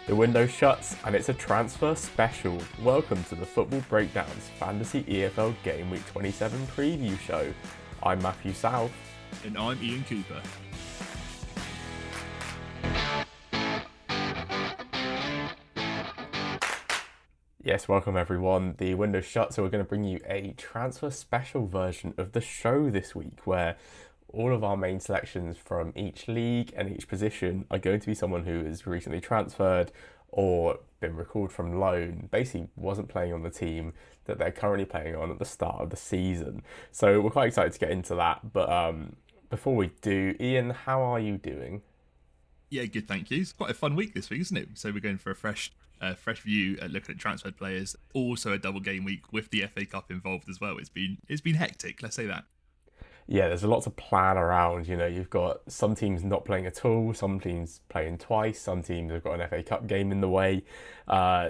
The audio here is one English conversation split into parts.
The window shuts and it's a transfer special. Welcome to the Football Breakdown's Fantasy EFL Gameweek 27 preview show. I'm Matthew South. And I'm Ian Cooper. Yes, welcome everyone. The window's shut, so we're going to bring you a transfer special version of the show this week where all of our main selections from each league and each position are going to be someone who has recently transferred or been recalled from loan, basically wasn't playing on the team that they're currently playing on at the start of the season. So we're quite excited to get into that. But before we do, Ian, how are you doing? Yeah, good, thank you. It's quite a fun week this week, isn't it? So we're going for a fresh view at looking at transferred players. Also a double game week with the FA Cup involved as well. It's been hectic, let's say that. Yeah, there's a lot to plan around. You know, you've got some teams not playing at all, some teams playing twice, some teams have got an FA Cup game in the way.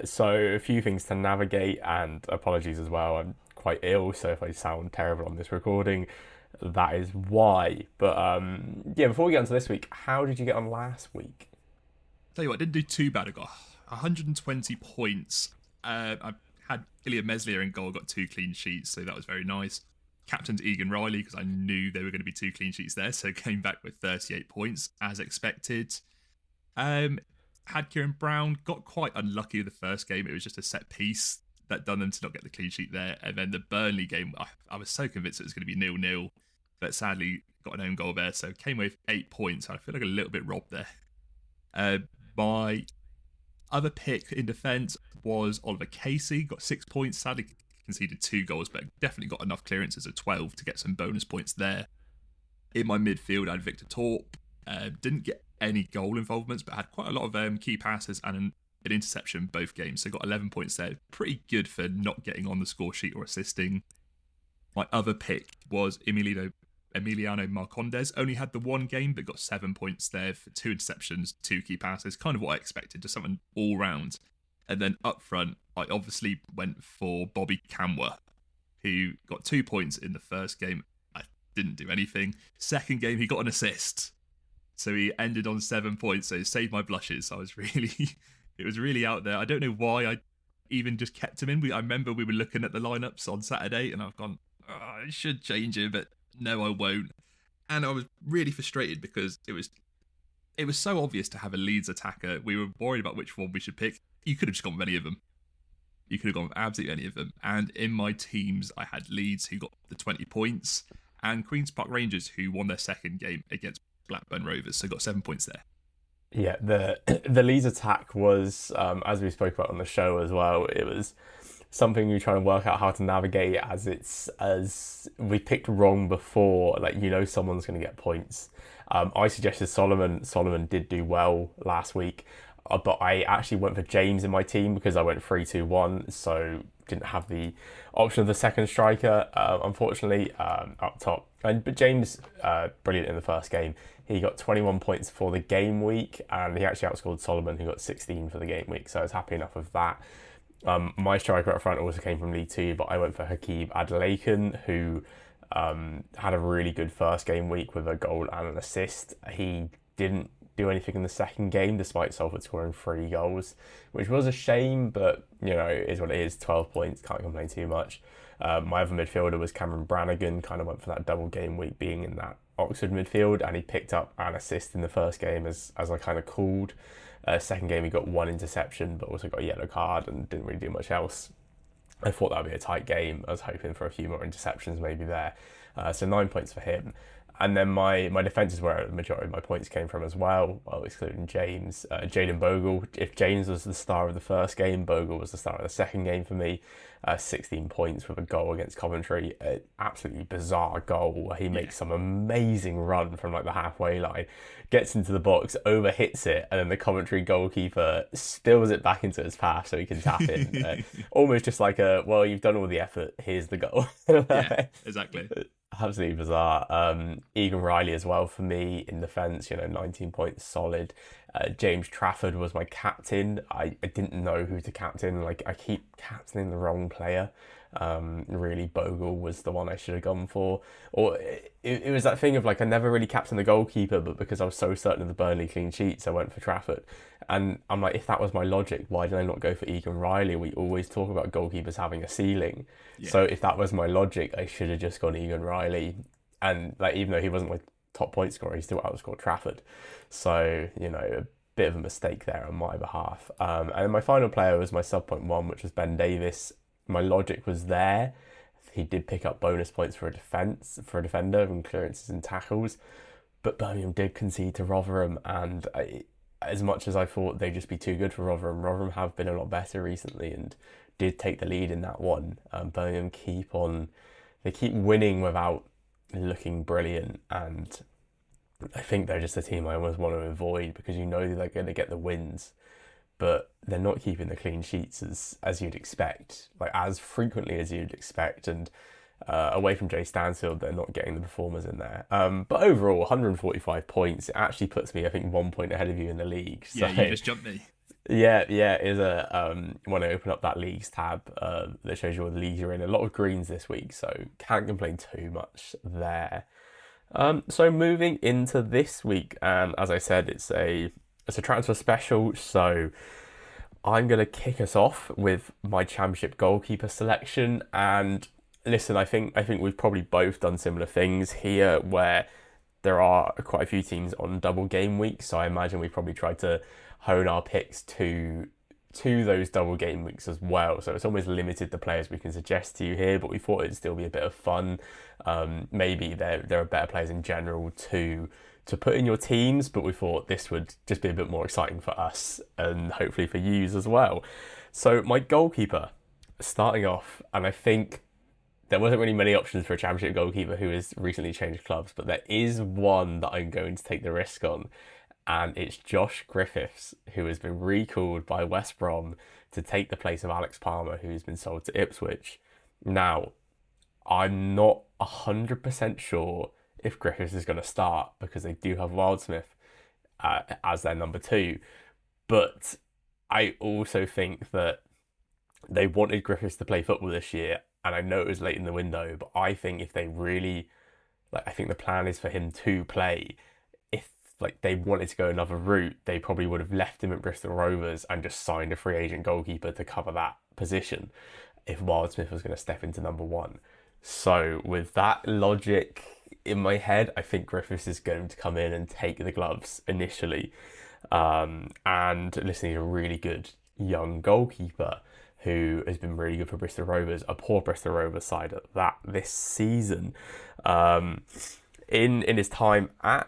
So a few things to navigate, and apologies as well. I'm quite ill, so if I sound terrible on this recording, that is why. But yeah, before we get into this week, how did you get on last week? Tell you what, I didn't do too bad. I got 120 points. I had Ilya Meslier in goal, got 2 clean sheets, so that was very nice. Captained Egan Riley because I knew there were going to be 2 clean sheets there, so came back with 38 points as expected. Had Kieran Brown, got quite unlucky with the first game. It was just a set piece that done them to not get the clean sheet there. And then the Burnley game, I was so convinced it was going to be 0-0, but sadly got an own goal there, so came away with 8 points. I feel like a little bit robbed there. My other pick in defence was Oliver Casey, got 6 points, sadly conceded 2 goals, but definitely got enough clearances of 12 to get some bonus points there. In my midfield, I had Victor Torp. Didn't get any goal involvements, but had quite a lot of key passes and an interception both games, so got 11 points there. Pretty good for not getting on the score sheet or assisting. My other pick was Emiliano Marcondes. Only had the 1 game, but got 7 points there for 2 interceptions, 2 key passes. Kind of what I expected, just something all round. And then up front, I obviously went for Bobby Camwer, who got 2 points in the first game. I didn't do anything. Second game, he got an assist. So he ended on 7 points, so it saved my blushes. It was really out there. I don't know why I even just kept him in. I remember we were looking at the lineups on Saturday, and I've gone, I should change him, but no, I won't. And I was really frustrated because it was so obvious to have a Leeds attacker. We were worried about which one we should pick. You could have just gone with any of them. You could have gone with absolutely any of them. And in my teams, I had Leeds, who got the 20 points, and Queen's Park Rangers, who won their second game against Blackburn Rovers, so got 7 points there. Yeah, the Leeds attack was, as we spoke about on the show as well, it was something you're trying to work out how to navigate as we picked wrong before, like, you know, someone's going to get points. I suggested Solomon. Solomon did do well last week, but I actually went for James in my team because I went 3-2-1, so didn't have the option of the second striker, unfortunately, up top. But James, brilliant in the first game. He got 21 points for the game week, and he actually outscored Solomon, who got 16 for the game week, so I was happy enough with that. My striker up front also came from League 2, but I went for Hakeem Adelakan, who had a really good first game week with a goal and an assist. He didn't do anything in the second game, despite Salford scoring 3 goals, which was a shame, but, you know, it is what it is. 12 points, can't complain too much. My other midfielder was Cameron Brannigan, kind of went for that double game week being in that Oxford midfield, and he picked up an assist in the first game, as I kind of called. Second game, he got 1 interception, but also got a yellow card and didn't really do much else. I thought that would be a tight game. I was hoping for a few more interceptions maybe there. So 9 points for him. And then my defence is where the majority of my points came from as well excluding James. Jaden Bogle. If James was the star of the first game, Bogle was the star of the second game for me. 16 points with a goal against Coventry. Absolutely bizarre goal where he makes some amazing run from like the halfway line, gets into the box, over hits it, and then the Coventry goalkeeper spills it back into his path so he can tap in. Almost just like you've done all the effort, here's the goal. Yeah, exactly. Absolutely bizarre. Egan Riley as well for me in defence, 19 points solid. James Trafford was my captain. I didn't know who to captain. Like, I keep captaining the wrong player. Really, Bogle was the one I should have gone for. Or it was that thing of like I never really captained the goalkeeper, but because I was so certain of the Burnley clean sheets, I went for Trafford. And I'm like, if that was my logic, why did I not go for Egan Riley? We always talk about goalkeepers having a ceiling. Yeah. So if that was my logic, I should have just gone Egan Riley. And like even though he wasn't my top point scorer, he still outscored Trafford. So, a bit of a mistake there on my behalf. And then my final player was my sub point one, which was Ben Davis. My logic was there. He did pick up bonus points for a defender and clearances and tackles, but Birmingham did concede to Rotherham, and as much as I thought they'd just be too good for Rotherham, Rotherham have been a lot better recently and did take the lead in that one. Birmingham keep winning without looking brilliant, and I think they're just a team I almost want to avoid because they're going to get the wins, but they're not keeping the clean sheets as you'd expect, like as frequently as you'd expect, and away from Jay Stansfield, they're not getting the performers in there. But overall, 145 points, it actually puts me, I think, 1 point ahead of you in the league. So, Yeah, you just jumped me. Yeah, is when I open up that leagues tab that shows you all the leagues you're in. A lot of greens this week, so can't complain too much there. So moving into this week, and as I said, it's a transfer special, so I'm going to kick us off with my championship goalkeeper selection. And listen, I think we've probably both done similar things here where there are quite a few teams on double game weeks, so I imagine we probably tried to hone our picks to those double game weeks as well. So it's almost limited the players we can suggest to you here, but we thought it'd still be a bit of fun. Maybe there are better players in general to put in your teams, but we thought this would just be a bit more exciting for us and hopefully for yous as well. So my goalkeeper, starting off, and I think there wasn't really many options for a championship goalkeeper who has recently changed clubs, but there is one that I'm going to take the risk on, and it's Josh Griffiths, who has been recalled by West Brom to take the place of Alex Palmer, who's been sold to Ipswich. Now, I'm not 100% sure if Griffiths is going to start because they do have Wildsmith as their number two. But I also think that they wanted Griffiths to play football this year, and I know it was late in the window, but I think if they really, I think the plan is for him to play. If they wanted to go another route, they probably would have left him at Bristol Rovers and just signed a free agent goalkeeper to cover that position if Wildsmith was going to step into number one. So with that logic in my head, I think Griffiths is going to come in and take the gloves initially. And listen, he's a really good young goalkeeper who has been really good for Bristol Rovers, a poor Bristol Rovers side at that this season. In his time at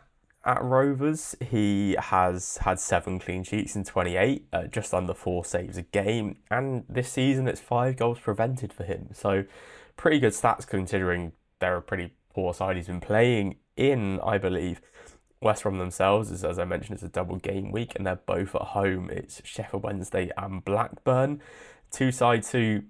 Rovers, he has had 7 clean sheets in 28, just under 4 saves a game, and this season it's 5 goals prevented for him. So pretty good stats considering they're a pretty poor side he's been playing in, I believe. West Brom themselves, as I mentioned, it's a double game week and they're both at home. It's Sheffield Wednesday and Blackburn. Two sides who,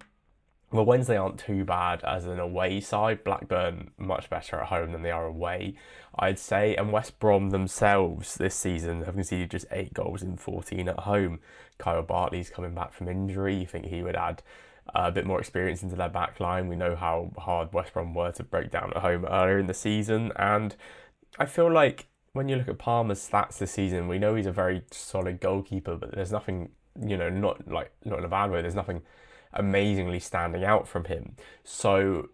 well, Wednesday aren't too bad as an away side. Blackburn much better at home than they are away, I'd say. And West Brom themselves this season have conceded just 8 goals in 14 at home. Kyle Bartley's coming back from injury. You think he would add a bit more experience into their back line. We know how hard West Brom were to break down at home earlier in the season. And I feel like when you look at Palmer's stats this season, we know he's a very solid goalkeeper, but there's nothing, not in a bad way, there's nothing amazingly standing out from him. So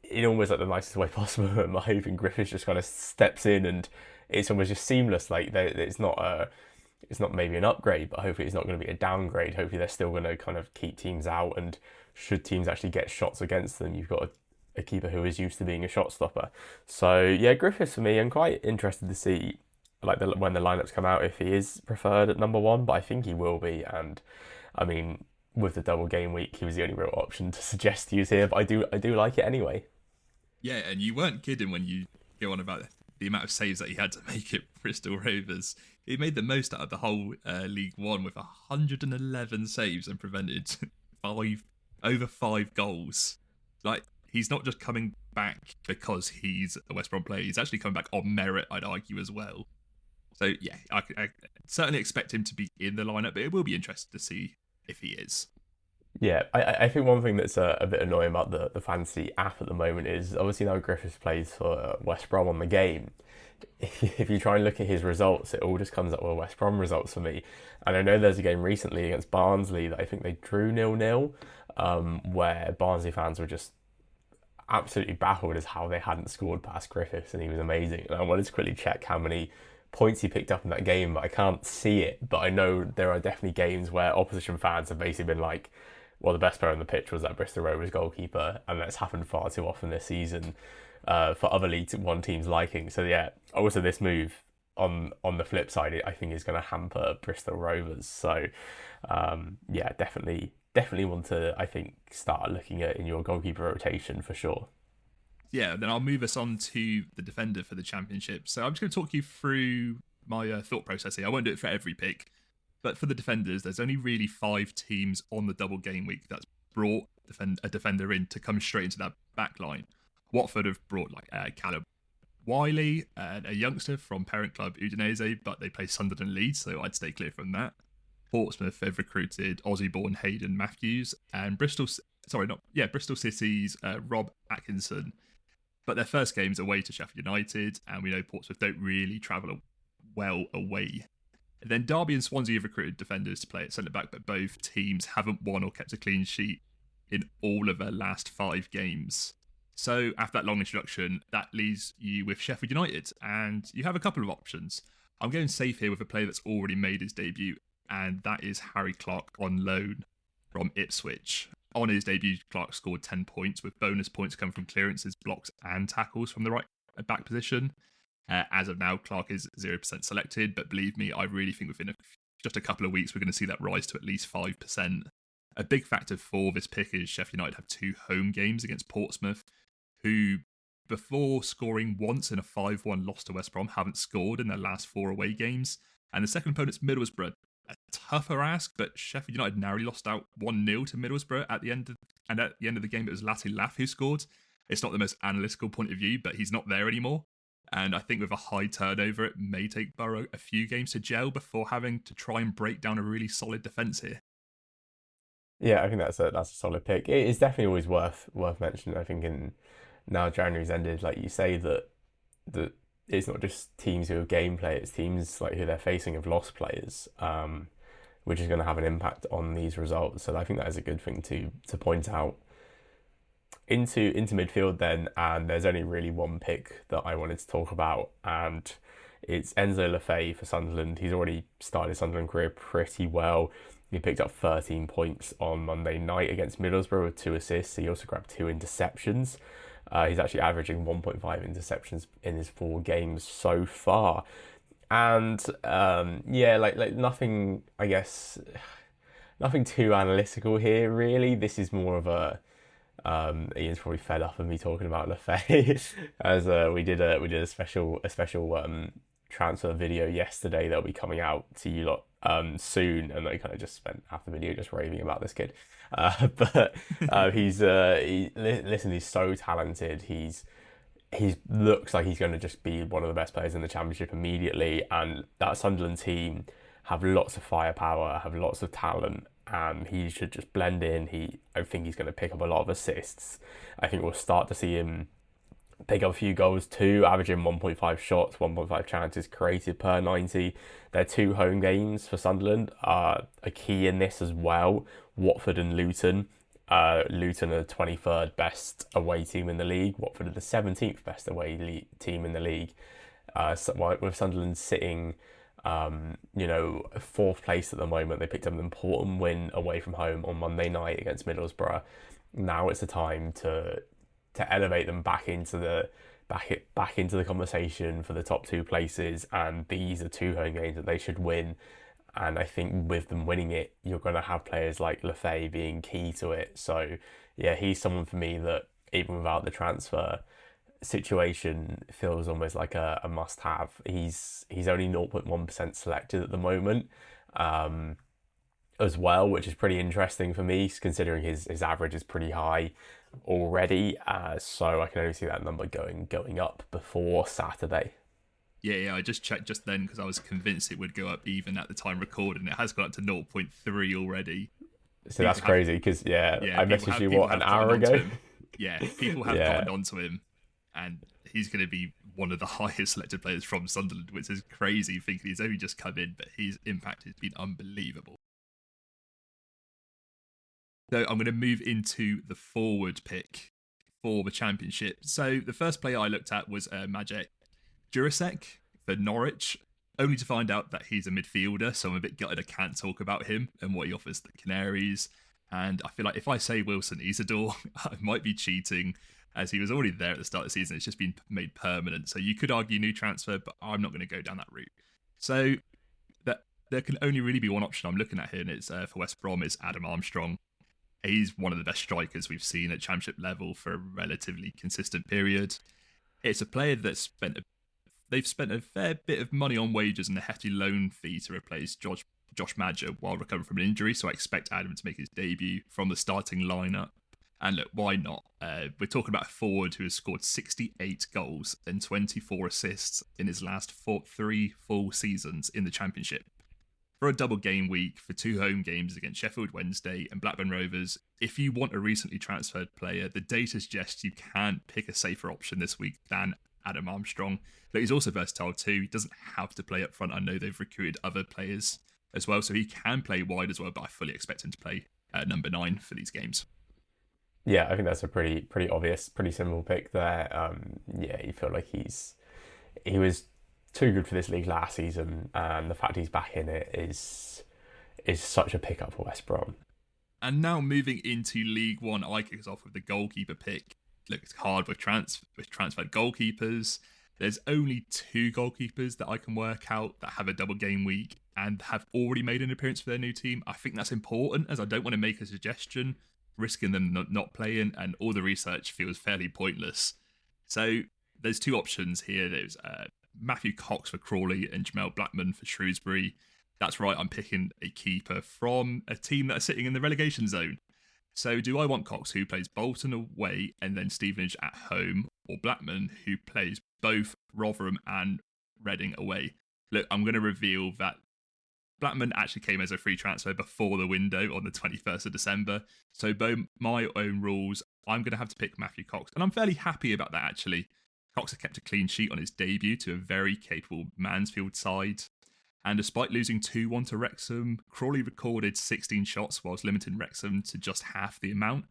in almost the nicest way possible, I'm hoping Griffiths just kind of steps in and it's almost just seamless. It's not maybe an upgrade, but hopefully it's not going to be a downgrade. Hopefully they're still going to kind of keep teams out, and should teams actually get shots against them, you've got a keeper who is used to being a shot stopper. So yeah, Griffiths for me, I'm quite interested to see when the lineups come out if he is preferred at number one, but I think he will be. And I mean, with the double game week, he was the only real option to suggest to use here, but I do like it anyway. Yeah, and you weren't kidding when you go on about the amount of saves that he had to make at Bristol Rovers. He made the most out of the whole League One with 111 saves and prevented over 5 goals. He's not just coming back because he's a West Brom player. He's actually coming back on merit, I'd argue, as well. So yeah, I certainly expect him to be in the lineup, but it will be interesting to see if he is. Yeah, I think one thing that's a bit annoying about the fantasy app at the moment is obviously now Griffiths plays for West Brom on the game. If you try and look at his results, it all just comes up with West Brom results for me. And I know there's a game recently against Barnsley that I think they drew 0-0, where Barnsley fans were just absolutely baffled as how they hadn't scored past Griffiths, and he was amazing. And I wanted to quickly check how many points he picked up in that game, but I can't see it. But I know there are definitely games where opposition fans have basically been like, well, the best player on the pitch was that Bristol Rovers goalkeeper, and that's happened far too often this season for other League One teams' liking. So yeah, also this move on the flip side, I think is going to hamper Bristol Rovers. So yeah, definitely want to, I think, start looking at in your goalkeeper rotation for sure. Yeah, then I'll move us on to the defender for the championship. So I'm just going to talk you through my thought process here. I won't do it for every pick, but for the defenders, there's only really 5 teams on the double game week that's brought a defender in to come straight into that back line. Watford have brought like Callum Wiley, a youngster from parent club Udinese, but they play Sunderland Leeds, so I'd stay clear from that. Portsmouth have recruited Aussie-born Hayden Matthews, and Bristol City's Rob Atkinson. But their first game's away to Sheffield United, and we know Portsmouth don't really travel well away. And then Derby and Swansea have recruited defenders to play at centre back, but both teams haven't won or kept a clean sheet in all of their last 5 games. So after that long introduction, that leaves you with Sheffield United, and you have a couple of options. I'm going safe here with a player that's already made his debut, and that is Harry Clark on loan from Ipswich. On his debut, Clark scored 10 points, with bonus points coming from clearances, blocks, and tackles from the right back position. As of now, Clark is 0% selected, but believe me, I really think within just a couple of weeks, we're going to see that rise to at least 5%. A big factor for this pick is Sheffield United have 2 home games against Portsmouth, who, before scoring once in a 5-1 loss to West Brom, haven't scored in their last 4 away games. And the second opponent's Middlesbrough. A tougher ask, but Sheffield United narrowly lost out 1-0 to Middlesbrough at the end of the game. It was Latif Laff who scored. It's not the most analytical point of view, but he's not there anymore. And I think with a high turnover, it may take Borough a few games to gel before having to try and break down a really solid defence here. Yeah, I think that's a solid pick. It is definitely always worth mentioning. I think in now January's ended, like you say, that it's not just teams who have gameplay, it's teams like who they're facing have lost players, which is going to have an impact on these results. So I think that is a good thing to point out. Into midfield then, and there's only really one pick that I wanted to talk about, and it's Enzo Lefebvre for Sunderland. He's already started his Sunderland career pretty well. He picked up 13 points on Monday night against Middlesbrough with 2 assists. He also grabbed 2 interceptions. He's actually averaging 1.5 interceptions in his 4 games so far. And yeah, like nothing, I guess, nothing too analytical here, really. This is more of a Ian's probably fed up of me talking about Lefebvre as we did a special transfer video yesterday that'll be coming out to you lot soon, and I kind of just spent half the video just raving about this kid. But listen, he's so talented. He looks like he's going to just be one of the best players in the championship immediately, and that Sunderland team have lots of firepower, have lots of talent, and he should just blend in. I think he's going to pick up a lot of assists. I think we'll start to see him pick up a few goals too, averaging 1.5 shots, 1.5 chances created per 90. Their 2 home games for Sunderland are a key in this as well. Watford and Luton. Luton are the 23rd best away team in the league. Watford are the 17th best away team in the league. With Sunderland sitting, 4th place at the moment. They picked up an important win away from home on Monday night against Middlesbrough. Now it's the time to elevate them back into the conversation for the top 2 places, and these are 2 home games that they should win. And I think with them winning it, you're going to have players like Lefebvre being key to it. So yeah, he's someone for me that even without the transfer situation feels almost like a must-have. He's only 0.1% selected at the moment, as well, which is pretty interesting for me considering his average is pretty high already. So I can only see that number going up before Saturday. Yeah, I just checked just then because I was convinced it would go up even at the time recording. It has got up to 0.3 already. So that's People have, crazy because yeah, I messaged you people what, an have gotten hour onto ago. him. Yeah, people have Yeah, gotten onto him, and he's going to be one of the highest selected players from Sunderland, which is crazy. Thinking he's only just come in, but his impact has been unbelievable. So I'm going to move into the forward pick for the championship. So the first player I looked at was Maciej Jurasek for Norwich, only to find out that he's a midfielder. So I'm a bit gutted I can't talk about him and what he offers the Canaries. And I feel like if I say Wilson Isidore, I might be cheating, as he was already there at the start of the season. It's just been made permanent. So you could argue new transfer, but I'm not going to go down that route. So that there can only really be one option I'm looking at here, and it's for West Brom, is Adam Armstrong. He's one of the best strikers we've seen at championship level for a relatively consistent period. It's a player they've spent a fair bit of money on wages and a hefty loan fee to replace Josh Madger while recovering from an injury, so I expect Adam to make his debut from the starting lineup. And look, why not? We're talking about a forward who has scored 68 goals and 24 assists in his last three full seasons in the championship. For a double game week, for 2 home games against Sheffield Wednesday and Blackburn Rovers, if you want a recently transferred player, the data suggests you can't pick a safer option this week than Adam Armstrong. But he's also versatile too. He doesn't have to play up front. I know they've recruited other players as well, so he can play wide as well, but I fully expect him to play number 9 for these games. yeah, I think that's a pretty obvious, pretty simple pick there. Yeah, you feel like he was too good for this league last season, and the fact he's back in it is such a pickup for West Brom. And now moving into League One, I kick us off with the goalkeeper pick. Look, it's hard with transferred goalkeepers. There's only 2 goalkeepers that I can work out that have a double game week and have already made an appearance for their new team. I think that's important, as I don't want to make a suggestion, risking them not playing, and all the research feels fairly pointless. So there's 2 options here. There's Matthew Cox for Crawley and Jamel Blackman for Shrewsbury. That's right, I'm picking a keeper from a team that are sitting in the relegation zone. So do I want Cox, who plays Bolton away and then Stevenage at home, or Blackman, who plays both Rotherham and Reading away? Look, I'm going to reveal that Blackman actually came as a free transfer before the window on the 21st of December. So by my own rules, I'm going to have to pick Matthew Cox. And I'm fairly happy about that, actually. Cox has kept a clean sheet on his debut to a very capable Mansfield side. And despite losing 2-1 to Wrexham, Crawley recorded 16 shots whilst limiting Wrexham to just half the amount.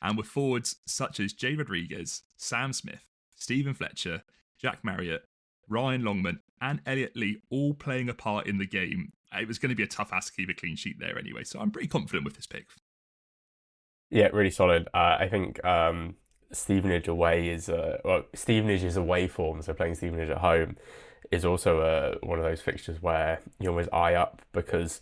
And with forwards such as Jay Rodriguez, Sam Smith, Stephen Fletcher, Jack Marriott, Ryan Longman, and Elliot Lee all playing a part in the game, it was going to be a tough ask to keep a clean sheet there anyway. So I'm pretty confident with this pick. Yeah, really solid. I think Stevenage away Stevenage is away form, so playing Stevenage at home is also one of those fixtures where you always eye up, because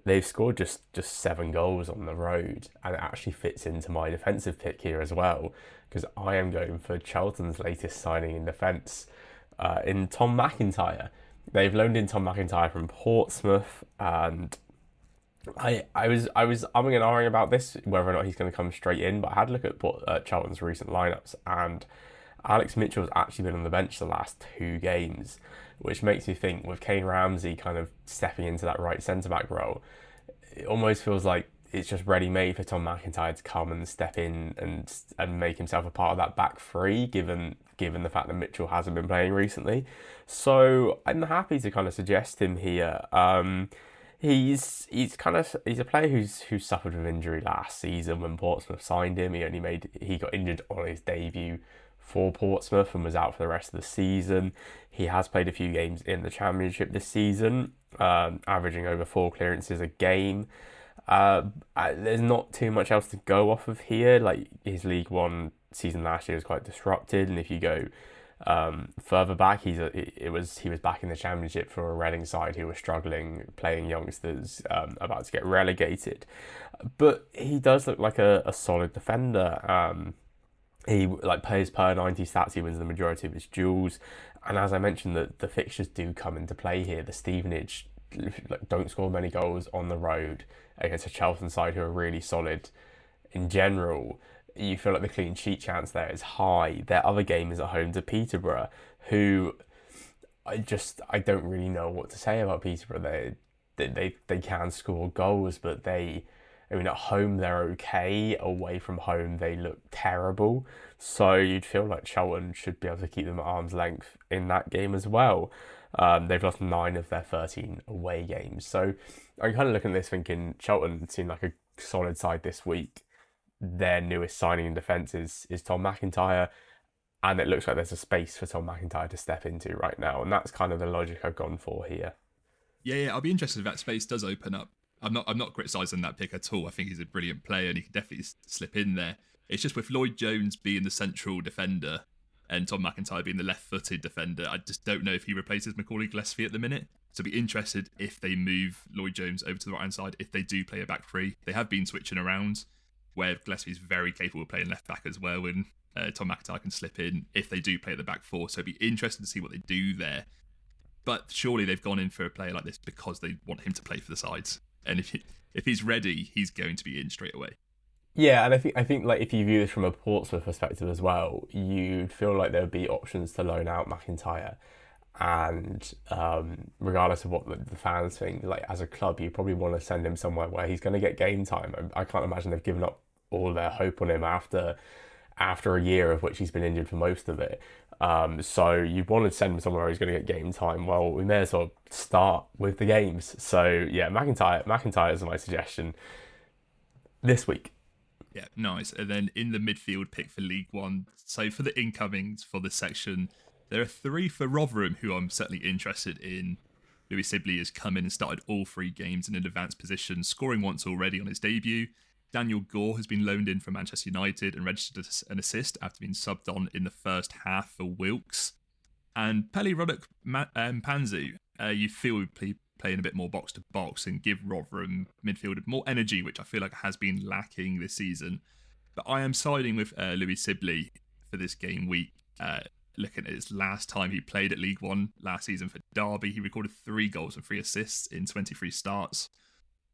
they've scored just 7 goals on the road, and it actually fits into my defensive pick here as well, because I am going for Charlton's latest signing in defence, in Tom McIntyre. They've loaned in Tom McIntyre from Portsmouth, and I was umming and ahhing about this, whether or not he's going to come straight in, but I had a look at Charlton's recent lineups, and Alex Mitchell's actually been on the bench the last 2 games, which makes me think, with Kane Ramsey kind of stepping into that right centre-back role, it almost feels like it's just ready-made for Tom McIntyre to come and step in and make himself a part of that back 3, given the fact that Mitchell hasn't been playing recently. So I'm happy to kind of suggest him here. He's a player who suffered with injury last season when Portsmouth signed him. He got injured on his debut for Portsmouth and was out for the rest of the season. He has played a few games in the Championship this season, averaging over 4 clearances a game. There's not too much else to go off of here. Like, his League One season last year was quite disrupted, and if you go further back, he was back in the Championship for a Reading side who were struggling, playing youngsters about to get relegated. But he does look like a solid defender. He plays per 90 stats. He wins the majority of his duels, and as I mentioned, the fixtures do come into play here. The Stevenage don't score many goals on the road against a Charlton side who are really solid in general. You feel like the clean sheet chance there is high. Their other game is at home to Peterborough, who I don't really know what to say about Peterborough. They can score goals, but they I mean, at home they're okay. Away from home they look terrible. So you'd feel like Charlton should be able to keep them at arm's length in that game as well. They've lost 9 of their 13 away games. So I'm kind of looking at this thinking Charlton seem like a solid side this week. Their newest signing in defence is Tom McIntyre, and it looks like there's a space for Tom McIntyre to step into right now, and that's kind of the logic I've gone for here. Yeah, I'll be interested if that space does open up. I'm not criticising that pick at all. I think he's a brilliant player and he can definitely slip in there. It's just with Lloyd Jones being the central defender and Tom McIntyre being the left-footed defender, I just don't know if he replaces Macaulay Gillespie at the minute. So I'll be interested if they move Lloyd Jones over to the right-hand side, if they do play a back three. They have been switching around, where Gillespie is very capable of playing left back as well, and Tom McIntyre can slip in if they do play at the back four. So it'd be interesting to see what they do there. But surely they've gone in for a player like this because they want him to play for the sides. And if he's ready, he's going to be in straight away. Yeah, and I think like if you view this from a Portsmouth perspective as well, you'd feel like there would be options to loan out McIntyre, and regardless of what the fans think, like as a club, you probably want to send him somewhere where he's going to get game time. I can't imagine they've given up all their hope on him after a year of which he's been injured for most of it. So you want to send him somewhere where he's going to get game time. Well, we may as well start with the games. So yeah, McIntyre is my suggestion this week. Yeah, nice. And then in the midfield pick for League One. So for the incomings for this section, there are 3 for Rotherham who I'm certainly interested in. Louis Sibley has come in and started all 3 games in an advanced position, scoring once already on his debut. Daniel Gore has been loaned in from Manchester United and registered an assist after being subbed on in the first half for Wilkes. And Pele Ruddock Panzu, you feel would playing a bit more box to box and give Rotherham midfield more energy, which I feel like has been lacking this season. But I am siding with Louis Sibley for this game week. Looking at his last time he played at League One last season for Derby, he recorded 3 goals and 3 assists in 23 starts,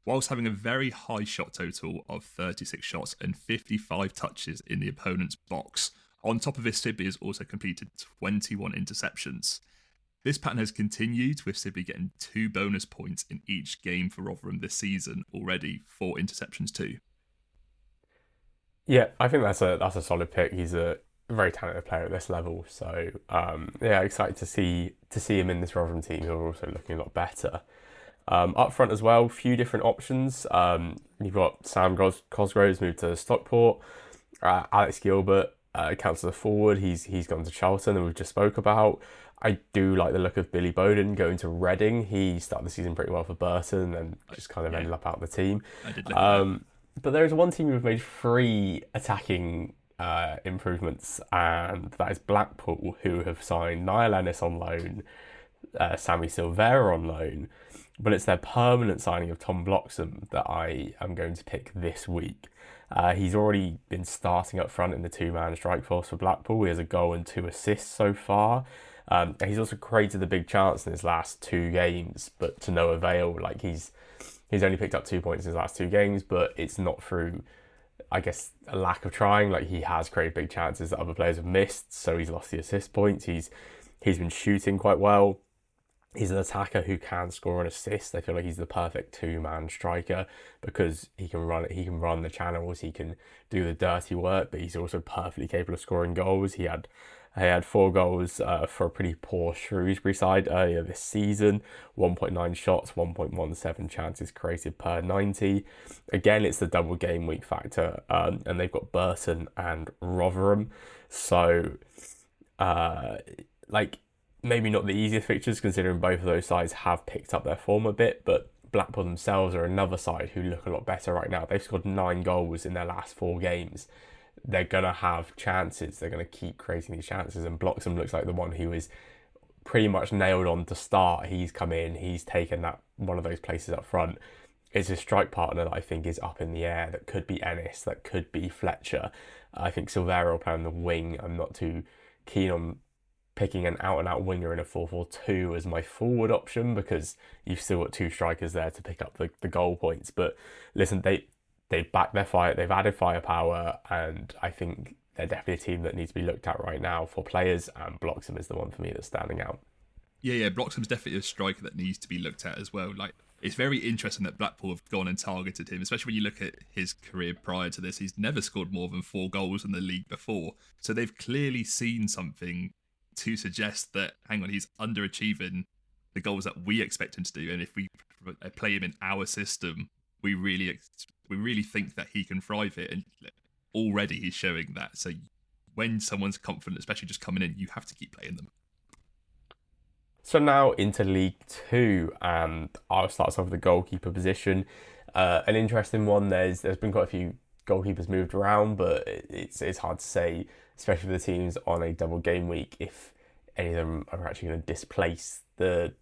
whilst having a very high shot total of 36 shots and 55 touches in the opponent's box. On top of this, Sibley has also completed 21 interceptions. This pattern has continued, with Sibley getting 2 bonus points in each game for Rotherham this season already, 4 interceptions too. Yeah, I think that's a solid pick. He's a very talented player at this level. So yeah, excited to see him in this Rotherham team, who are also looking a lot better. Up front as well, few different options. You've got Sam Cosgrove's moved to Stockport. Alex Gilbert counts as a forward. He's gone to Charlton, and we've just spoke about. I do like the look of Billy Bowden going to Reading. He started the season pretty well for Burton and just kind of ended up out of the team. I did look at that. But there is one team who've made 3 attacking improvements, and that is Blackpool, who have signed Niall Ennis on loan, Sammy Silvera on loan, but it's their permanent signing of Tom Bloxham that I am going to pick this week. He's already been starting up front in the 2-man strike force for Blackpool. He has a goal and 2 assists so far. He's also created a big chance in his last 2 games, but to no avail. Like he's only picked up 2 points in his last 2 games, but it's not through, I guess, a lack of trying. Like he has created big chances that other players have missed, so he's lost the assist points. He's been shooting quite well. He's an attacker who can score an assist. I feel like he's the perfect 2-man striker because he can run the channels, he can do the dirty work, but he's also perfectly capable of scoring goals. He had 4 goals for a pretty poor Shrewsbury side earlier this season. 1.9 shots, 1.17 chances created per 90. Again, it's the double game week factor, and they've got Burton and Rotherham. So, maybe not the easiest fixtures considering both of those sides have picked up their form a bit, but Blackpool themselves are another side who look a lot better right now. They've scored 9 goals in their last 4 games. They're going to have chances. They're going to keep creating these chances, and Bloxham looks like the one who is pretty much nailed on to start. He's come in, he's taken that one of those places up front. It's a strike partner that I think is up in the air. That could be Ennis, that could be Fletcher. I think Silvera will play on the wing. I'm not too keen on picking an out-and-out winger in a 4-4-2 as my forward option because you've still got 2 strikers there to pick up the goal points. But listen, they've backed their fight, they've added firepower, and I think they're definitely a team that needs to be looked at right now for players, and Bloxham is the one for me that's standing out. Yeah, Bloxham's definitely a striker that needs to be looked at as well. Like it's very interesting that Blackpool have gone and targeted him, especially when you look at his career prior to this. He's never scored more than 4 goals in the league before. So they've clearly seen something to suggest that, hang on, he's underachieving the goals that we expect him to do. And if we play him in our system, we really think that he can thrive it. And already he's showing that. So when someone's confident, especially just coming in, you have to keep playing them. So now into League Two, and I'll start us off with the goalkeeper position. An interesting one. There's been quite a few goalkeepers moved around, but it's hard to say, especially for the teams on a double game week, if any of them are actually going to displace the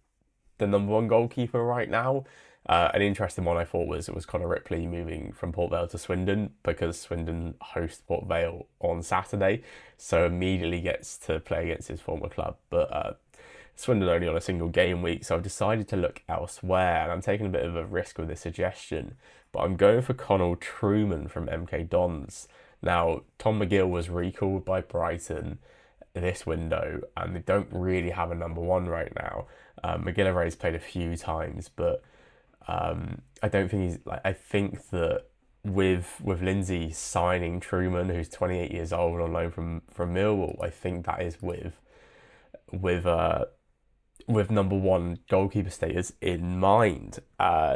number one goalkeeper right now. An interesting one I thought was Connor Ripley moving from Port Vale to Swindon, because Swindon host Port Vale on Saturday, so immediately gets to play against his former club. But Swindon only on a single game week, so I've decided to look elsewhere, and I'm taking a bit of a risk with this suggestion, but I'm going for Connell Truman from MK Dons. Now, Tom McGill was recalled by Brighton this window, and they don't really have a number one right now. McGillivray's played a few times, but I don't think he's like. I think that with Lindsay signing Truman, who's 28 years old on loan from Millwall, I think that is with number one goalkeeper status in mind.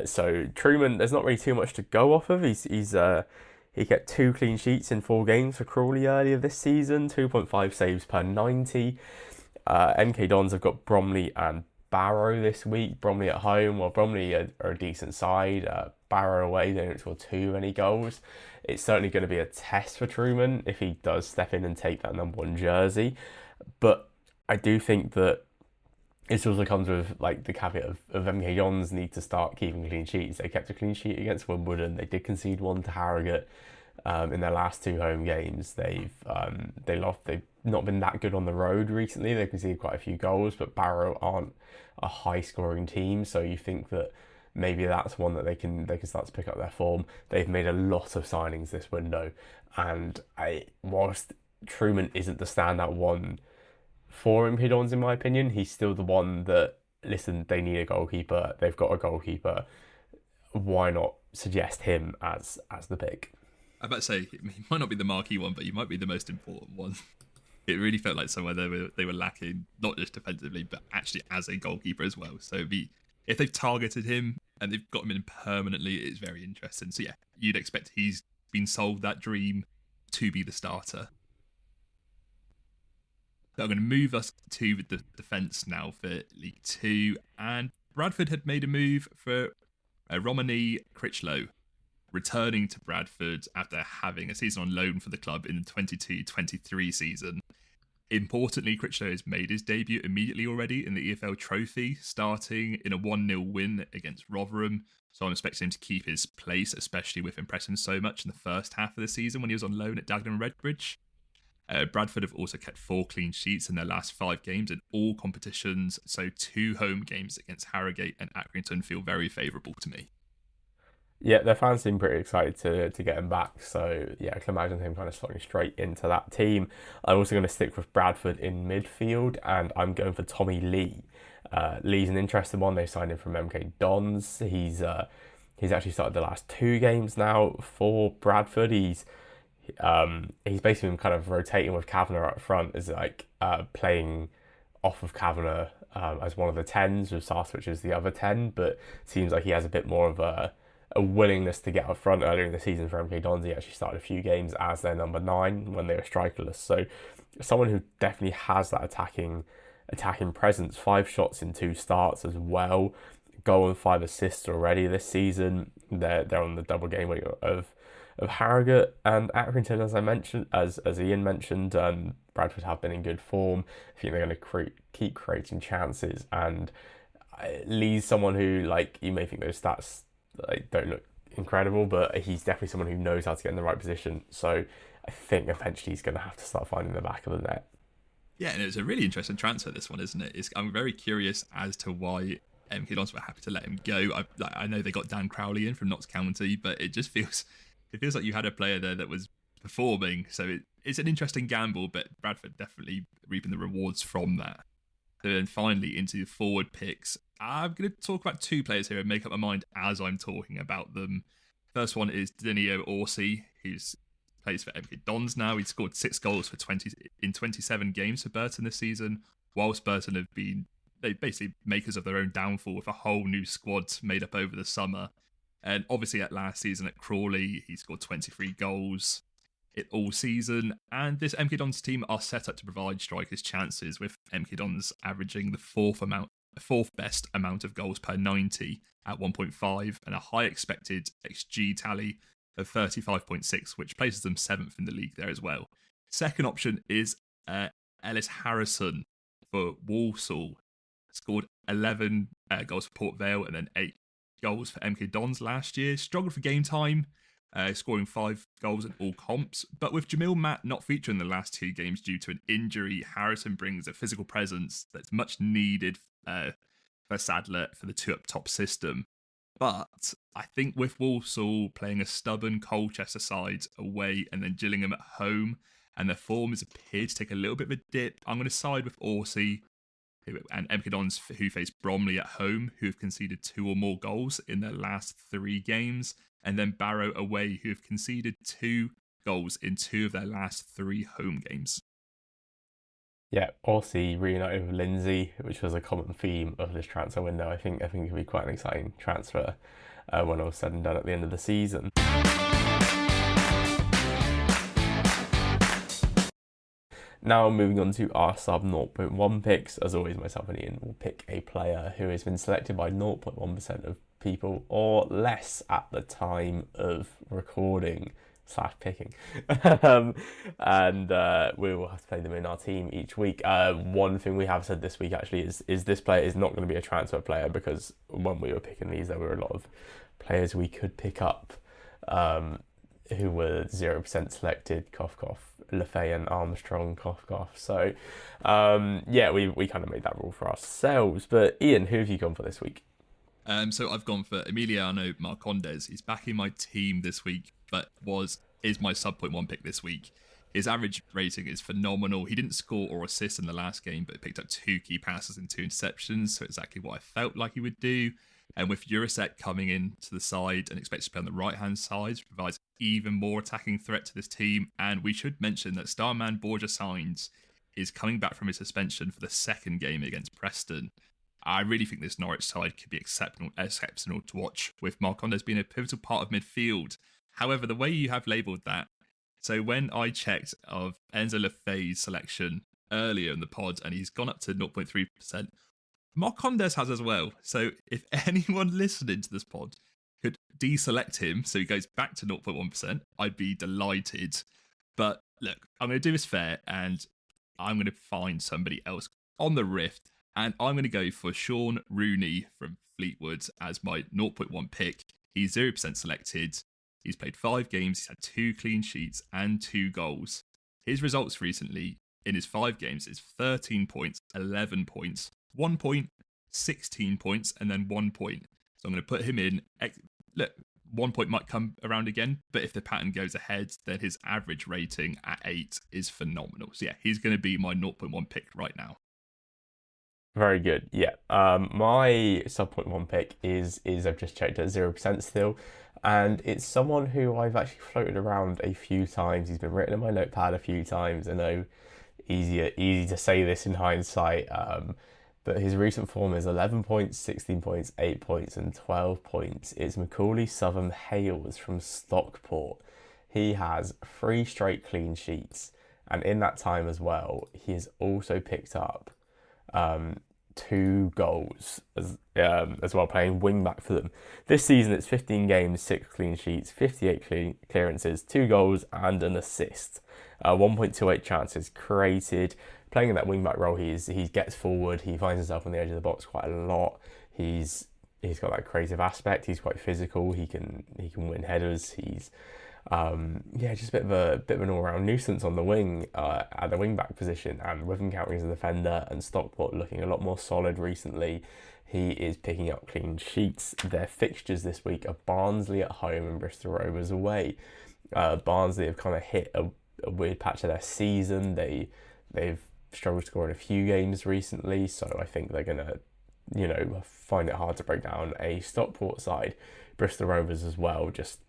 So Truman, there's not really too much to go off of. He kept 2 clean sheets in 4 games for Crawley earlier this season, 2.5 saves per 90. MK Dons have got Bromley and Barrow this week. Bromley at home. Well, Bromley are a decent side. Barrow away, they don't score too many goals. It's certainly going to be a test for Truman if he does step in and take that number one jersey. But I do think that it also comes with like the caveat of MK Dons need to start keeping clean sheets. They kept a clean sheet against Wimbledon. They did concede 1 to Harrogate in their last 2 home games. They've not been that good on the road recently. They conceded quite a few goals, but Barrow aren't a high scoring team, so you think that maybe that's one that they can start to pick up their form. They've made a lot of signings this window, and whilst Truman isn't the standout one for MK Dons, in my opinion, he's still the one that, listen, they need a goalkeeper. They've got a goalkeeper. Why not suggest him as the pick? I about to say, he might not be the marquee one, but he might be the most important one. It really felt like somewhere they were lacking, not just defensively, but actually as a goalkeeper as well. So if they've targeted him and they've got him in permanently, it's very interesting. So yeah, you'd expect he's been sold that dream to be the starter. So I'm going to move us to the defence now for League Two. And Bradford had made a move for Romany Critchlow, returning to Bradford after having a season on loan for the club in the 22-23 season. Importantly, Critchlow has made his debut immediately already in the EFL Trophy, starting in a 1-0 win against Rotherham. So I'm expecting him to keep his place, especially with impressing so much in the first half of the season when he was on loan at Dagenham and Redbridge. Bradford have also kept 4 clean sheets in their last 5 games in all competitions, so 2 home games against Harrogate and Accrington feel very favourable to me. Yeah, their fans seem pretty excited to get him back, so yeah, I can imagine him kind of slotting straight into that team. I'm also going to stick with Bradford in midfield, and I'm going for Tommy Lee. Lee's an interesting one. They signed him from MK Dons. He's actually started the last 2 games now for Bradford. He's basically been kind of rotating with Kavanagh up front, as like playing off of Kavanagh as one of the 10s with Sarswich as the other 10, but it seems like he has a bit more of a willingness to get up front. Earlier in the season for MK Dons, he actually started a few games as their number 9 when they were strikerless. So someone who definitely has that attacking presence. 5 shots in 2 starts as well. Goal and 5 assists already this season. They're on the double game week of Harrogate and Accrington, as I mentioned, as Ian mentioned. Bradford have been in good form. I think they're going to keep creating chances, and Lee's someone who, like, you may think those stats don't look incredible, but he's definitely someone who knows how to get in the right position. So I think eventually he's going to have to start finding the back of the net. Yeah, and it's a really interesting transfer, this one, isn't it? I'm very curious as to why MK Dons were happy to let him go. I know they got Dan Crowley in from Notts County, but it just feels like you had a player there that was performing. So it's an interesting gamble, but Bradford definitely reaping the rewards from that. So then finally into the forward picks, I'm going to talk about two players here and make up my mind as I'm talking about them. First one is Danilo Orsi, who's plays for MK Dons now. He scored 6 goals for 27 games for Burton this season, whilst Burton have been they basically makers of their own downfall with a whole new squad made up over the summer. And obviously at last season at Crawley, he scored 23 goals all season. And this MK Dons team are set up to provide strikers chances, with MK Dons averaging the fourth best amount of goals per 90 at 1.5 and a high expected XG tally of 35.6, which places them 7th in the league there as well. Second option is Ellis Harrison for Walsall. Scored 11 goals for Port Vale and then 8 goals for MK Dons last year. Struggled for game time, scoring 5 goals in all comps. But with Jamil Matt not featuring the last 2 games due to an injury, Harrison brings a physical presence that's much needed for Sadler for the 2 up top system. But I think with Walsall playing a stubborn Colchester side away and then Gillingham at home, and their form has appeared to take a little bit of a dip, I'm going to side with Orsi and MK Dons, who face Bromley at home, who have conceded 2 or more goals in their last 3 games, and then Barrow away, who have conceded 2 goals in 2 of their last 3 home games. Yeah, Orsi reunited with Lindsay, which was a common theme of this transfer window. I think it could be quite an exciting transfer when all said and done at the end of the season. Now moving on to our sub 0.1 picks. As always, myself and Ian will pick a player who has been selected by 0.1% of people or less at the time of recording / picking. And we will have to play them in our team each week. One thing we have said this week actually is this player is not going to be a transfer player, because when we were picking these, there were a lot of players we could pick up who were 0% selected, cough cough, Lefay and Armstrong, cough cough. So yeah, we kind of made that rule for ourselves. But Ian, who have you gone for this week? So I've gone for Emiliano Marcondes. He's back in my team this week, but is my sub 0.1 pick this week. His average rating is phenomenal. He didn't score or assist in the last game, but picked up 2 key passes and 2 interceptions, so exactly what I felt like he would do. And with Jurasek coming in to the side and expected to play on the right-hand side, provides even more attacking threat to this team. And we should mention that Starman Borja Sainz is coming back from his suspension for the 2nd game against Preston. I really think this Norwich side could be exceptional to watch, with Marcondes being a pivotal part of midfield. However, the way you have labelled that, so when I checked of Enzo Lefay's selection earlier in the pod, and he's gone up to 0.3%, Marcondes has as well. So if anyone listening to this pod could deselect him so he goes back to 0.1%, I'd be delighted. But look, I'm going to do this fair, and I'm going to find somebody else on the Rift, and I'm going to go for Sean Rooney from Fleetwood as my 0.1 pick. He's 0% selected. He's played 5 games. He's had 2 clean sheets and 2 goals. His results recently in his 5 games is 13 points, 11 points, 1 point, 16 points, and then 1 point. So I'm going to put him in. Look, 1 point might come around again, but if the pattern goes ahead, then his average rating at 8 is phenomenal. So yeah, he's going to be my 0.1 pick right now. Very good. Yeah. My sub 0.1 pick is I've just checked at 0% still, and it's someone who I've actually floated around a few times. He's been written in my notepad a few times. I know easy to say this in hindsight, but his recent form is 11 points, 16 points, 8 points, and 12 points. It's Macaulay Southern Hales from Stockport. He has 3 straight clean sheets, and in that time as well, he has also picked up 2 goals as well, playing wing back for them. This season it's 15 games, 6 clean sheets, 58 clearances, 2 goals and an assist, 1.28 chances created. Playing in that wing back role, he gets forward, he finds himself on the edge of the box quite a lot. He's got that creative aspect. He's quite physical. He can win headers. He's just a bit of an all-round nuisance on the wing at the wing-back position, and with him counting as a defender and Stockport looking a lot more solid recently, he is picking up clean sheets. Their fixtures this week are Barnsley at home and Bristol Rovers away. Barnsley have kind of hit a weird patch of their season. They've struggled to score in a few games recently, so I think they're going to find it hard to break down a Stockport side. Bristol Rovers as well just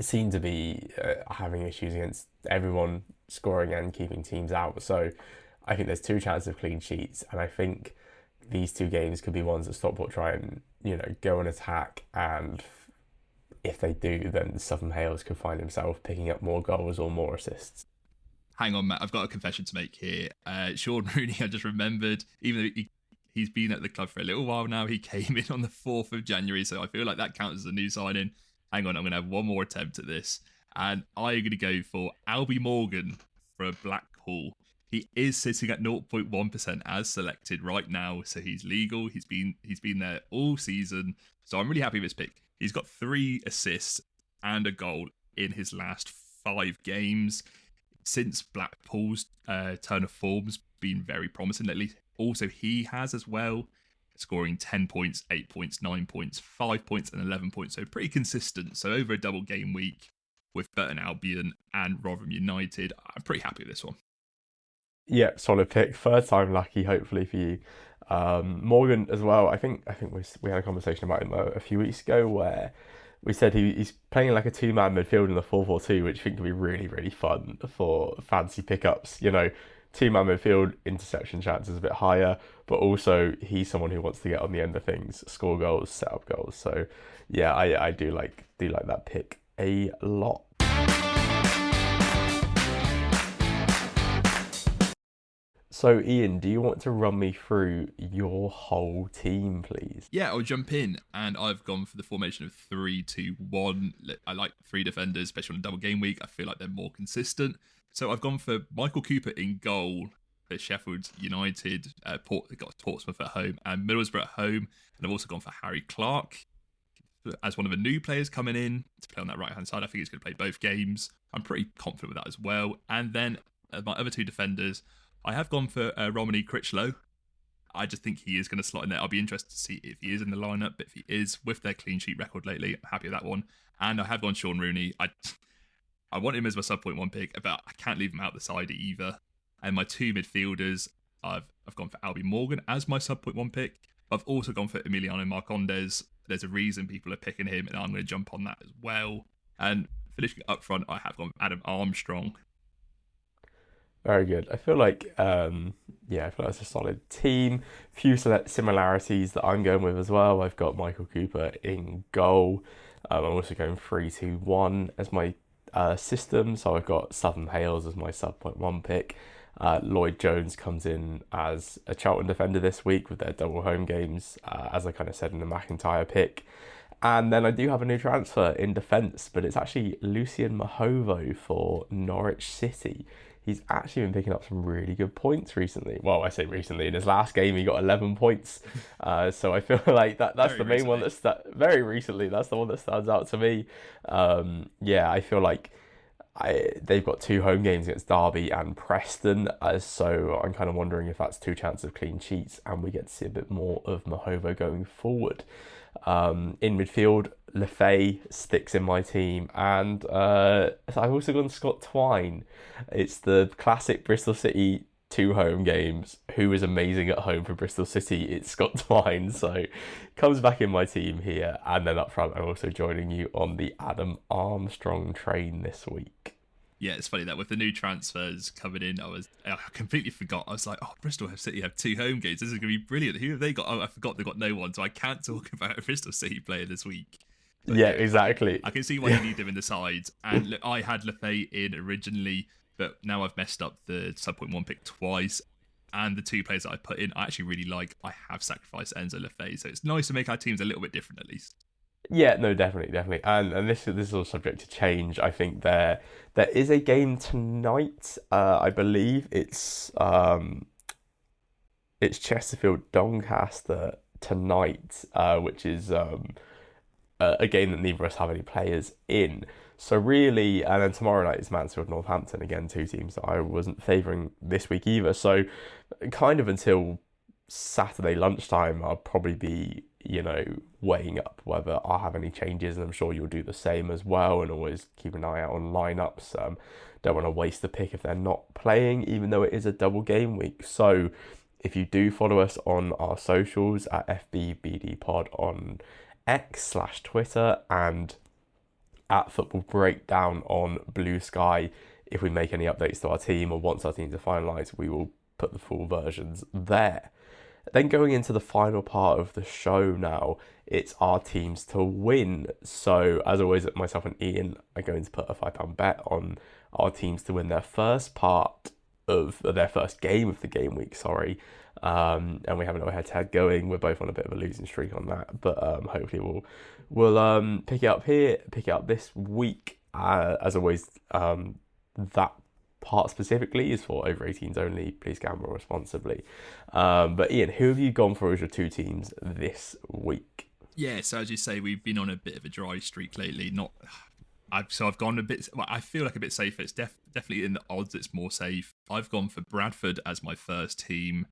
seem to be having issues against everyone scoring and keeping teams out. So I think there's two chances of clean sheets, and I think these two games could be ones that Stockport try and go and attack, and if they do, then Southern Hales could find himself picking up more goals or more assists. Hang on, Matt. I've got a confession to make here. Sean Rooney, I just remembered, even though he's been at the club for a little while now, he came in on the 4th of January, so I feel like that counts as a new signing. Hang on, I'm going to have one more attempt at this. And I'm going to go for Albie Morgan for Blackpool. He is sitting at 0.1% as selected right now, so he's legal. He's been there all season, so I'm really happy with his pick. He's got 3 assists and a goal in his last 5 games. Since Blackpool's turn of form's been very promising lately. Also, he has as well, scoring 10 points, 8 points, 9 points, 5 points, and 11 points. So pretty consistent. So over a double game week with Burton Albion and Rotherham United, I'm pretty happy with this one. Yeah, solid pick. Third time lucky, hopefully for you. Morgan as well. I think we had a conversation about him a few weeks ago where we said he's playing like a two-man midfield in the 4-4-2, which I think could be really, really fun for fancy pickups. Two-man midfield, interception chances a bit higher, but also he's someone who wants to get on the end of things, score goals, set up goals. So yeah, I do like that pick a lot. So Ian, do you want to run me through your whole team, please? Yeah, I'll jump in, and I've gone for the formation of 3-2-1. I like 3 defenders, especially on a double game week. I feel like they're more consistent. So I've gone for Michael Cooper in goal for Sheffield United. Got Portsmouth at home and Middlesbrough at home. And I've also gone for Harry Clark as one of the new players coming in to play on that right-hand side. I think he's going to play both games. I'm pretty confident with that as well. And then my other 2 defenders, I have gone for Romany Critchlow. I just think he is going to slot in there. I'll be interested to see if he is in the lineup, but if he is, with their clean sheet record lately, I'm happy with that one. And I have gone Sean Rooney. I want him as my sub-0.1 pick, but I can't leave him out the side either. And my 2 midfielders, I've gone for Albie Morgan as my sub-0.1 pick. I've also gone for Emiliano Marcondes. There's a reason people are picking him, and I'm going to jump on that as well. And finishing up front, I have gone for Adam Armstrong. Very good. I feel like it's a solid team. Few similarities that I'm going with as well. I've got Michael Cooper in goal. I'm also going 3-2-1 as my system. So I've got Southern Hales as my sub-0.1 pick. Lloyd Jones comes in as a Charlton defender this week with their double home games, as I kind of said in the McIntyre pick. And then I do have a new transfer in defence, but it's actually Lucien Mahovo for Norwich City. He's actually been picking up some really good points recently. Well, I say recently. In his last game, he got 11 points. So I feel like that's very the main one very recently. That's the one that stands out to me. I feel like they've got 2 home games against Derby and Preston. So I'm kind of wondering if that's 2 chances of clean sheets and we get to see a bit more of Mahovo going forward. In midfield, Lefay sticks in my team, and I've also gone Scott Twine. It's the classic Bristol City 2 home games. Who is amazing at home for Bristol City? It's Scott Twine, so comes back in my team here. And then up front, I'm also joining you on the Adam Armstrong train this week. Yeah, it's funny that with the new transfers coming in, I completely forgot. I was like, Bristol City have 2 home games. This is going to be brilliant. Who have they got? I forgot they've got no one, so I can't talk about a Bristol City player this week. But yeah, exactly. I can see why you need them in the sides. And look, I had Lefay in originally, but now I've messed up the sub-0.1 pick twice. And the 2 players that I put in, I actually really like. I have sacrificed Enzo Lefay, so it's nice to make our teams a little bit different at least. Yeah, no, definitely, and this is all subject to change. I think there is a game tonight. I believe it's Chesterfield Doncaster tonight, which is a game that neither of us have any players in. So really, and then tomorrow night is Mansfield Northampton, again 2 teams that I wasn't favouring this week either. So kind of until Saturday lunchtime, I'll probably be weighing up whether I'll have any changes, and I'm sure you'll do the same as well, and always keep an eye out on lineups. Don't want to waste the pick if they're not playing, even though it is a double game week. So if you do follow us on our socials at FBBDpod on X/Twitter and at Football Breakdown on Bluesky, if we make any updates to our team or once our teams are finalised, we will put the full versions there. Then going into the final part of the show now, it's our teams to win. So as always, myself and Ian are going to put a £5 bet on our teams to win their first game of the game week, and we have a little head-to-head going. We're both on a bit of a losing streak on that, but hopefully we'll pick it up this week. As always, that part specifically is for over 18s only. Please gamble responsibly. But Ian, who have you gone for as your two teams this week? Yeah, so as you say, we've been on a bit of a dry streak lately. I've gone a bit. Well, I feel like a bit safer. It's definitely in the odds. It's more safe. I've gone for Bradford as my first team.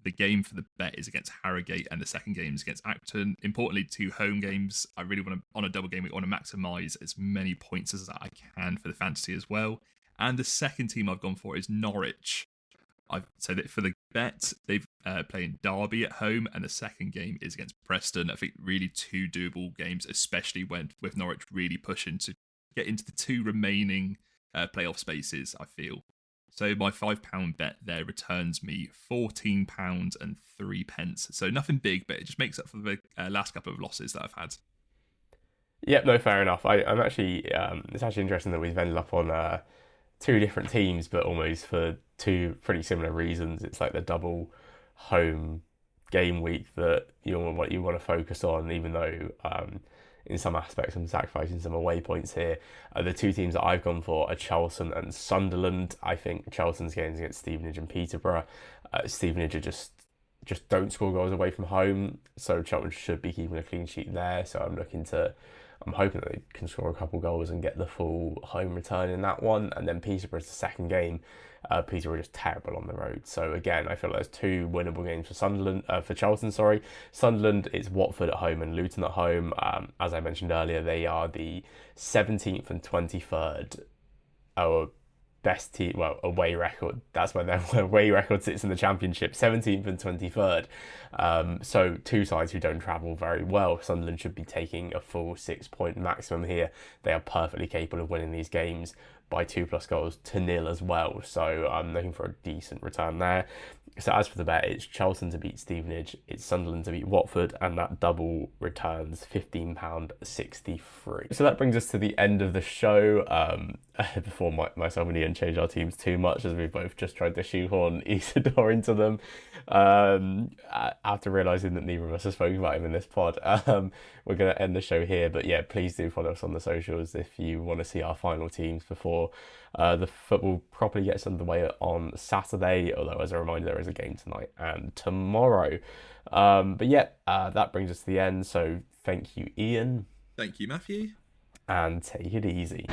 The game for the bet is against Harrogate, and the second game is against Acton. Importantly, 2 home games. I really want to, on a double game week, want to maximise as many points as I can for the fantasy as well. And the second team I've gone for is Norwich. So that for the bet, they've playing Derby at home, and the second game is against Preston. I think really 2 doable games, especially with Norwich really pushing to get into the 2 remaining playoff spaces, I feel. So my £5 bet there returns me £14.03. So nothing big, but it just makes up for the last couple of losses that I've had. Yep, no, fair enough. I'm actually, it's actually interesting that we've ended up on 2 different teams, but almost for 2 pretty similar reasons. It's like the double home game week that you want to focus on, even though in some aspects I'm sacrificing some away points here. The 2 teams that I've gone for are Charlton and Sunderland. I think Charlton's games against Stevenage and Peterborough. Stevenage are just don't score goals away from home, so Charlton should be keeping a clean sheet there. So I'm hoping that they can score a couple goals and get the full home return in that one. And then Peterborough's the second game. Peterborough are just terrible on the road. So again, I feel like there's 2 winnable games for Charlton. Sunderland is Watford at home and Luton at home. As I mentioned earlier, they are the 17th and 23rd. Our best team, away record. That's where their away record sits in the Championship, 17th and 23rd. So 2 sides who don't travel very well. Sunderland should be taking a full 6-point maximum here. They are perfectly capable of winning these games by 2+ goals to 0 as well. So I'm looking for a decent return there. So as for the bet, it's Charlton to beat Stevenage, it's Sunderland to beat Watford, and that double returns £15.63. So that brings us to the end of the show. Before myself and Ian change our teams too much, as we've both just tried to shoehorn Isidore into them, after realising that neither of us have spoken about him in this pod. We're going to end the show here, but yeah, please do follow us on the socials if you want to see our final teams before the football properly gets underway on Saturday, although as a reminder, there is a game tonight and tomorrow. But yeah, that brings us to the end. So thank you, Ian. Thank you, Matthew. And take it easy.